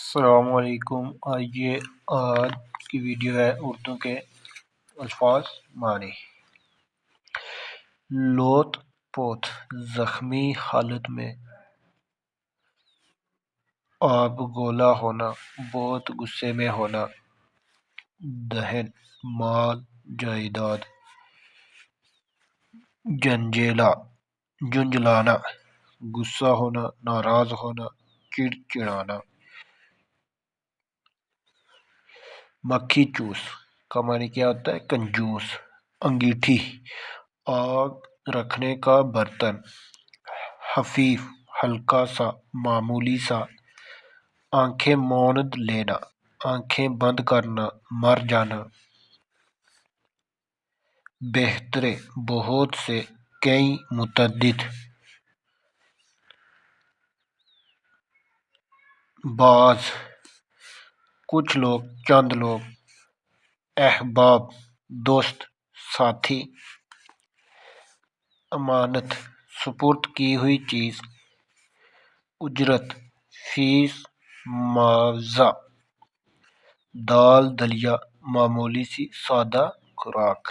السلام علیکم۔ آئیے آج کی ویڈیو ہے اردو کے الفاظ معنی۔ لوت پوت زخمی حالت میں آب گولا ہونا، بہت غصے میں ہونا۔ دہن مال جائیداد۔ جنجلانا غصہ ہونا، ناراض ہونا، چڑچڑانا۔ مکھی چوس کا معنی کیا ہوتا ہے؟ کنجوس۔ انگیٹھی آگ رکھنے کا برتن۔ خفیف ہلکا سا، معمولی سا۔ آنکھیں موند لینا، آنکھیں بند کرنا، مر جانا۔ بہترے بہت سے، کئی، متعدد۔ بعض کچھ لوگ، چند لوگ۔ احباب دوست، ساتھی۔ امانت سپرد کی ہوئی چیز۔ اجرت فیس، معاوضہ۔ دال دلیا معمولی سی سادہ خوراک۔